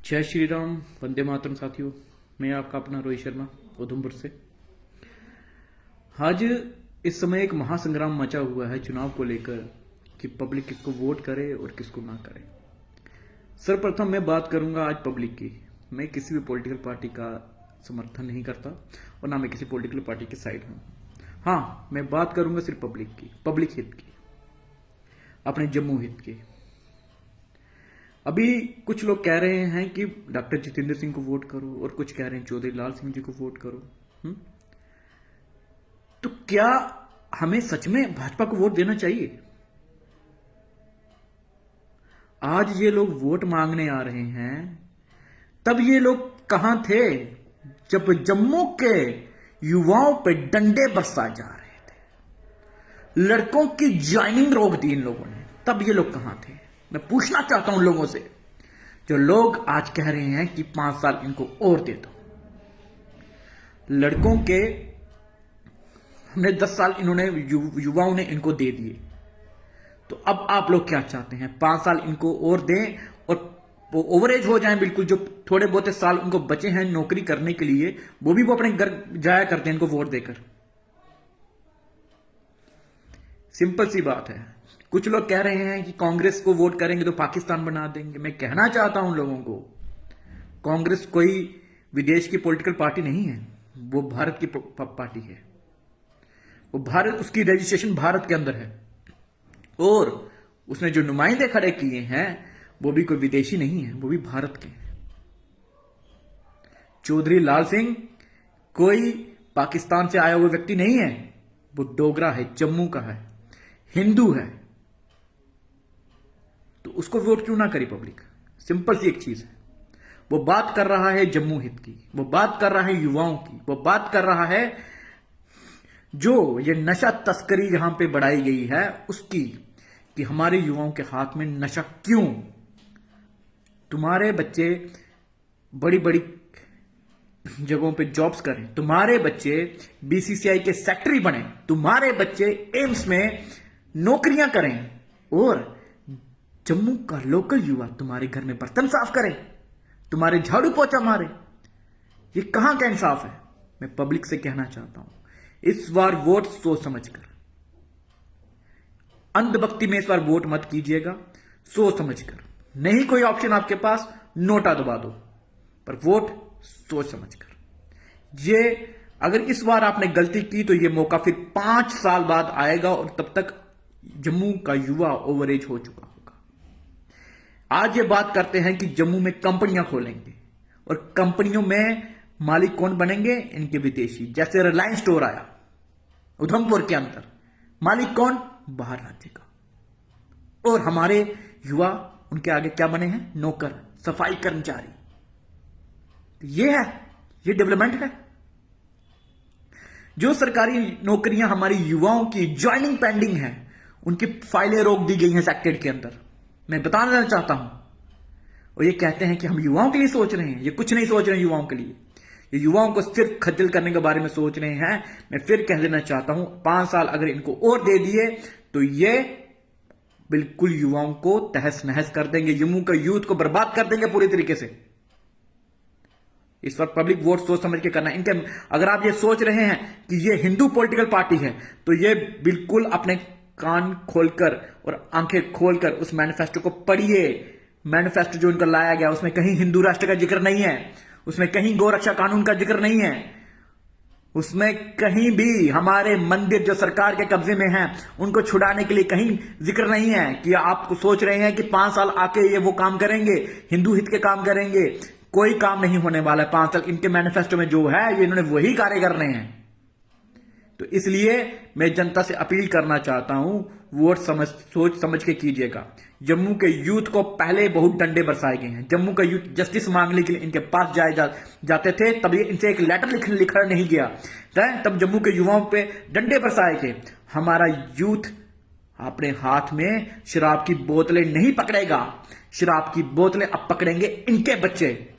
जय श्री राम, वंदे मातरम। साथियों, मैं आपका अपना रोहित शर्मा उधमपुर से। आज इस समय एक महासंग्राम मचा हुआ है चुनाव को लेकर कि पब्लिक किसको वोट करे और किसको ना करे। सर्वप्रथम मैं बात करूंगा आज पब्लिक की। मैं किसी भी पॉलिटिकल पार्टी का समर्थन नहीं करता और ना मैं किसी पॉलिटिकल पार्टी की साइड हूं। हाँ, मैं बात करूंगा सिर्फ पब्लिक की, पब्लिक हित की, अपने जम्मू हित की। अभी कुछ लोग कह रहे हैं कि डॉक्टर जितेंद्र सिंह को वोट करो और कुछ कह रहे हैं चौधरी लाल सिंह जी को वोट करो। तो क्या हमें सच में भाजपा को वोट देना चाहिए? आज ये लोग वोट मांगने आ रहे हैं, तब ये लोग कहां थे जब जम्मू के युवाओं पे डंडे बरसाए जा रहे थे, लड़कों की ज्वाइनिंग रोक दी इन लोगों ने। तब ये लोग कहां थे? मैं पूछना चाहता हूं लोगों से, जो लोग आज कह रहे हैं कि 5 साल इनको और दे दो। लड़कों के हमने 10 साल इन्होंने युवाओं ने इनको दे दिए, तो अब आप लोग क्या चाहते हैं? 5 साल इनको और दें और वो ओवरेज हो जाएं बिल्कुल। जो थोड़े बहुत साल उनको बचे हैं नौकरी करने के लिए, वो भी वो अपने घर जाया करते हैं इनको वोट देकर। सिंपल सी बात है। कुछ लोग कह रहे हैं कि कांग्रेस को वोट करेंगे तो पाकिस्तान बना देंगे। मैं कहना चाहता हूं लोगों को, कांग्रेस कोई विदेश की पॉलिटिकल पार्टी नहीं है, वो भारत की पार्टी है। वो भारत, उसकी रजिस्ट्रेशन भारत के अंदर है और उसने जो नुमाइंदे खड़े किए हैं वो भी कोई विदेशी नहीं है, वो भी भारत के हैं। चौधरी लाल सिंह कोई पाकिस्तान से आया हुआ व्यक्ति नहीं है, वो डोगरा है, जम्मू का है, हिंदू है। तो उसको वोट क्यों ना करी पब्लिक? सिंपल सी एक चीज है। वो बात कर रहा है जम्मू हित की, वो बात कर रहा है युवाओं की, वो बात कर रहा है जो ये नशा तस्करी यहां पे बढ़ाई गई है उसकी, कि हमारे युवाओं के हाथ में नशा क्यों? तुम्हारे बच्चे बड़ी बड़ी जगहों पे जॉब्स करें, तुम्हारे बच्चे बीसीसीआई के सेक्रेटरी बने, तुम्हारे बच्चे एम्स में नौकरियां करें और जम्मू का लोकल युवा तुम्हारे घर में बर्तन साफ करे, तुम्हारे झाड़ू पोछा मारे। ये कहां का इंसाफ है? मैं पब्लिक से कहना चाहता हूं, इस बार वोट सोच समझकर, अंधभक्ति में इस बार वोट मत कीजिएगा, सोच समझकर। नहीं कोई ऑप्शन आपके पास, नोटा दबा दो, पर वोट सोच समझकर। ये अगर इस बार आपने गलती की तो ये मौका फिर 5 साल बाद आएगा और तब तक जम्मू का युवा ओवरेज हो चुका होगा। आज ये बात करते हैं कि जम्मू में कंपनियां खोलेंगे और कंपनियों में मालिक कौन बनेंगे? इनके विदेशी। जैसे रिलायंस स्टोर आया उधमपुर के अंदर, मालिक कौन? बाहर राज्य का। और हमारे युवा उनके आगे क्या बने हैं? नौकर, सफाई कर्मचारी। ये है, ये डेवलपमेंट है। जो सरकारी नौकरियां हमारी युवाओं की ज्वाइनिंग पेंडिंग है, उनकी फाइलें रोक दी गई हैं सेक्रेटरीट के अंदर। मैं बताना चाहता हूं। और ये कहते हैं कि हम युवाओं के लिए सोच रहे हैं। ये कुछ नहीं सोच रहे हैं युवाओं के लिए, ये युवाओं को सिर्फ खज्जल करने के बारे में सोच रहे हैं। मैं फिर कह देना चाहता हूं, 5 साल अगर इनको और दे दिए तो ये बिल्कुल युवाओं को तहस नहस कर देंगे, जम्मू का यूथ को बर्बाद कर देंगे पूरी तरीके से। इस वक्त पब्लिक वोट सोच समझ के करना है इनके। अगर आप ये सोच रहे हैं कि ये हिंदू पॉलिटिकल पार्टी है, तो ये बिल्कुल अपने कान खोलकर और आंखें खोलकर उस मैनिफेस्टो को पढ़िए। मैनिफेस्टो जो इनका लाया गया, उसमें कहीं हिंदू राष्ट्र का जिक्र नहीं है, उसमें कहीं गौरक्षा कानून का जिक्र नहीं है, उसमें कहीं भी हमारे मंदिर जो सरकार के कब्जे में हैं उनको छुड़ाने के लिए कहीं जिक्र नहीं है। कि आप सोच रहे हैं कि 5 साल आके ये वो काम करेंगे, हिंदू हित के काम करेंगे, कोई काम नहीं होने वाला है। 5 साल इनके मैनिफेस्टो में जो है, ये इन्होंने वही कार्य करने हैं। तो इसलिए मैं जनता से अपील करना चाहता हूं, वोट सोच समझ के कीजिएगा। जम्मू के यूथ को पहले बहुत डंडे बरसाए गए हैं। जम्मू का यूथ जस्टिस मांगने के लिए इनके पास जाते थे, तब ये इनसे एक लेटर लिखा नहीं गया, तब जम्मू के युवाओं पे डंडे बरसाए गए। हमारा यूथ अपने हाथ में शराब की बोतलें नहीं पकड़ेगा, शराब की बोतलें अब पकड़ेंगे इनके बच्चे।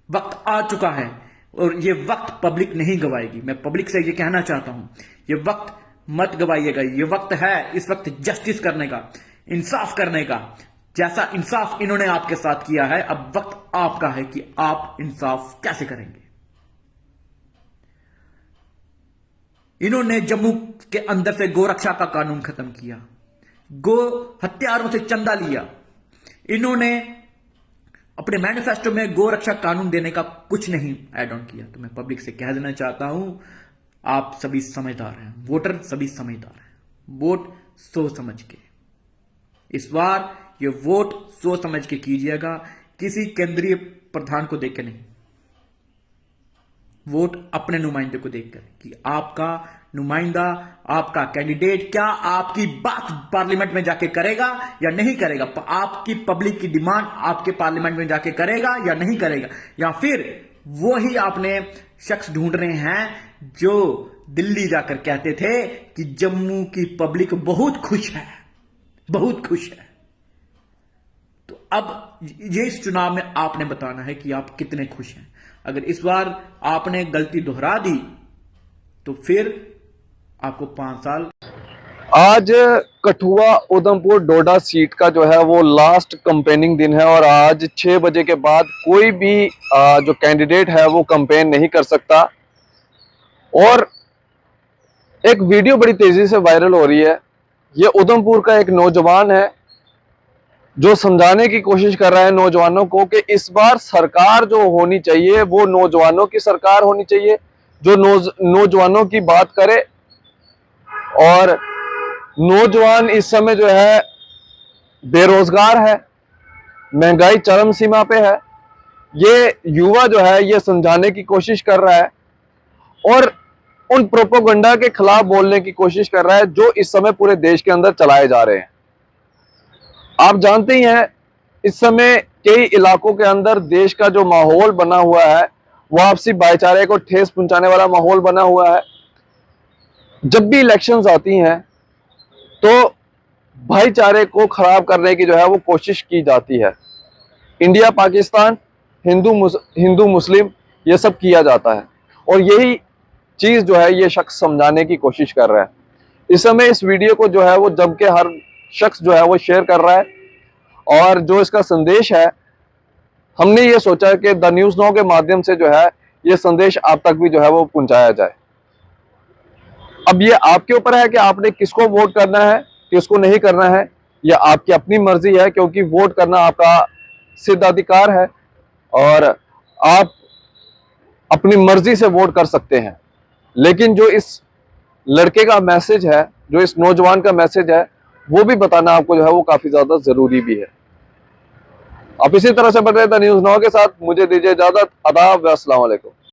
वक्त आ चुका है और ये वक्त पब्लिक नहीं गवाएगी। मैं पब्लिक से ये कहना चाहता हूं, ये वक्त मत गवाइएगा। ये वक्त है इस वक्त जस्टिस करने का, इंसाफ करने का। जैसा इंसाफ इन्होंने आपके साथ किया है, अब वक्त आपका है कि आप इंसाफ कैसे करेंगे। इन्होंने जम्मू के अंदर से गोरक्षा का कानून खत्म किया, गो हत्यारों से चंदा लिया। इन्होंने अपने मैनिफेस्टो में गोरक्षा कानून देने का कुछ नहीं ऐड ऑन किया। तो मैं पब्लिक से कह देना चाहता हूं, आप सभी समझदार हैं, वोटर सभी समझदार हैं, वोट सोच समझ के, इस बार ये वोट सोच समझ के कीजिएगा, किसी केंद्रीय प्रधान को देखकर नहीं, वोट अपने नुमाइंदे को देखकर कि आपका नुमाइंदा, आपका कैंडिडेट क्या आपकी बात पार्लियामेंट में जाके करेगा या नहीं करेगा, आपकी पब्लिक की डिमांड आपके पार्लियामेंट में जाके करेगा या नहीं करेगा, या फिर वो ही आपने शख्स ढूंढ रहे हैं जो दिल्ली जाकर कहते थे कि जम्मू की पब्लिक बहुत खुश है, बहुत खुश है। तो अब ये इस चुनाव में आपने बताना है कि आप कितने खुश हैं। अगर इस बार आपने गलती दोहरा दी तो फिर आपको 5 साल। आज कठुआ उधमपुर डोडा सीट का जो है वो लास्ट कंपेनिंग दिन है और आज 6 बजे के बाद कोई भी जो कैंडिडेट है वो कंपेन नहीं कर सकता। और एक वीडियो बड़ी तेजी से वायरल हो रही है। ये उधमपुर का एक नौजवान है जो समझाने की कोशिश कर रहा है नौजवानों को कि इस बार सरकार जो होनी चाहिए वो नौजवानों की सरकार होनी चाहिए, जो नौजवानों की बात करे। और नौजवान इस समय जो है बेरोजगार है, महंगाई चरम सीमा पे है। ये युवा जो है ये समझाने की कोशिश कर रहा है और उन प्रोपोगंडा के खिलाफ बोलने की कोशिश कर रहा है जो इस समय पूरे देश के अंदर चलाए जा रहे हैं। आप जानते ही हैं इस समय कई इलाकों के अंदर देश का जो माहौल बना हुआ है वो आपसी भाईचारे को ठेस पहुंचाने वाला माहौल बना हुआ है। जब भी इलेक्शंस आती हैं तो भाईचारे को खराब करने की जो है वो कोशिश की जाती है। इंडिया पाकिस्तान, हिंदू मुस्लिम ये सब किया जाता है और यही चीज जो है ये शख्स समझाने की कोशिश कर रहा है। इस समय इस वीडियो को जो है वो जम के हर शख्स जो है वो शेयर कर रहा है और जो इसका संदेश है हमने ये सोचा कि द न्यूज़ नाउ के माध्यम से जो है ये संदेश आप तक भी जो है वो पहुंचाया जाए। अब ये आपके ऊपर है कि आपने किसको वोट करना है, किसको नहीं करना है, यह आपकी अपनी मर्जी है, क्योंकि वोट करना आपका सिद्धाधिकार है और आप अपनी मर्जी से वोट कर सकते हैं। लेकिन जो इस लड़के का मैसेज है, जो इस नौजवान का मैसेज है, वो भी बताना आपको जो है वो काफी ज्यादा जरूरी भी है। आप इसी तरह से बने द न्यूज़ नाउ के साथ। मुझे दीजिए इजाजत। आदाब व अस्सलाम वालेकुम।